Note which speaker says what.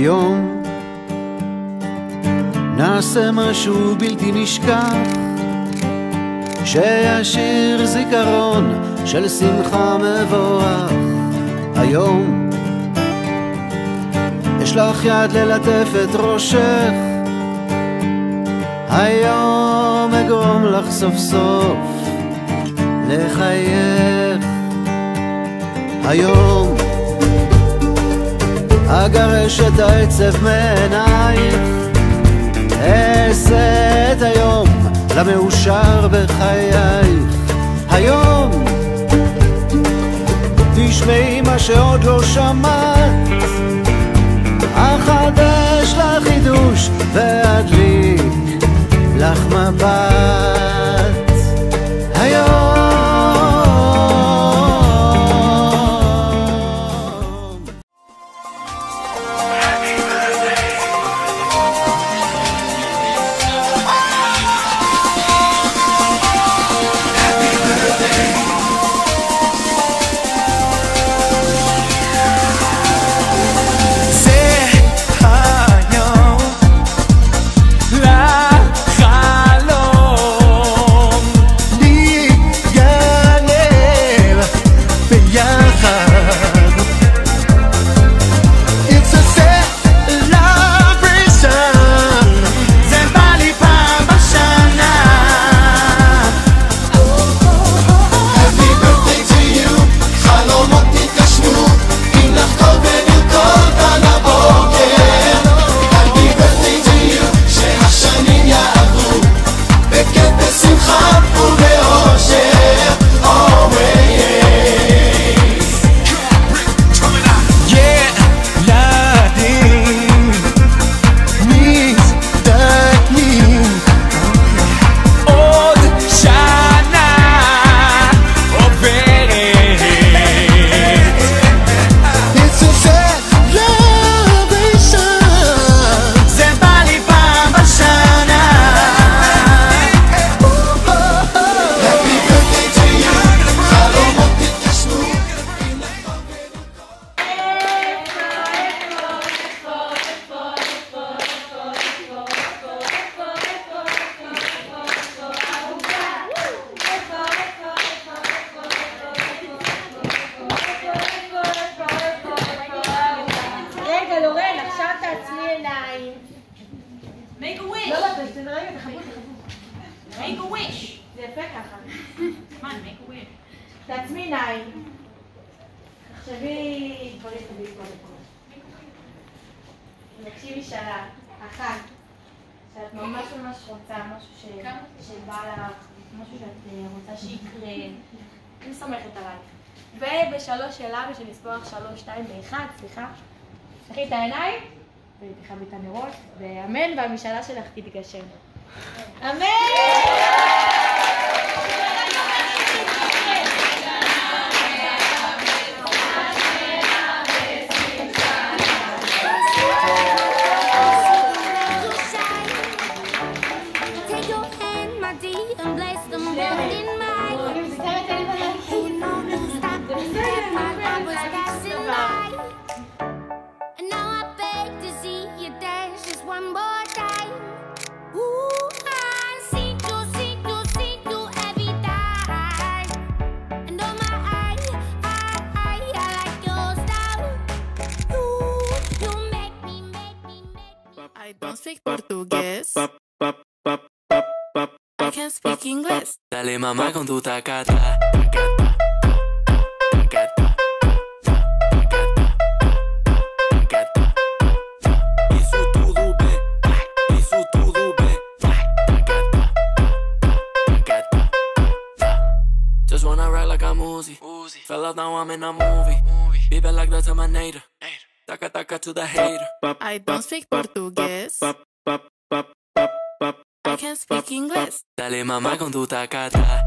Speaker 1: היום נעשה משהו בלתי נשכח שישיר זיכרון של שמחה מבורך. היום יש לך יד ללטף את ראשך, היום אגרום לך סוף סוף לחייך. היום אגרש את העצב מעינייך, אעשה את היום למאושר בחייך. היום תשמעי מה שעוד לא שמעת, אחדש לך חידוש ואדליק לך מבט. היום
Speaker 2: make a wish.
Speaker 3: לא, רגע, תחברו.
Speaker 2: make a wish.
Speaker 3: זה יפה ככה.
Speaker 2: come on, make a wish.
Speaker 3: תעצמי עיניים. תחשבי דברים טובים קודם כל. תקשיבי שאלה, אחת, שאת ממש רוצה, משהו שבא לך, משהו שאת רוצה שיקרה, אני סומכת עלייך. ובשלוש שאלה, בשביל לספוח 3, 2 ו-1, סליחה, תפתחי את העיניים ותכבי את הנרות, ואמן, והמשאלה שלך תתגשם. אמן!
Speaker 4: I don't speak portugués. I can speak English.
Speaker 5: Dale mamá con tu tacata. Isso tudo bem. Isso tudo bem. Just wanna ride like I'm Uzi. Fell out now I'm in a movie. Baby like the Terminator. Taka taka to the hater.
Speaker 4: I don't speak portugués. I can speak English.
Speaker 5: Dale mamá con tu tacata.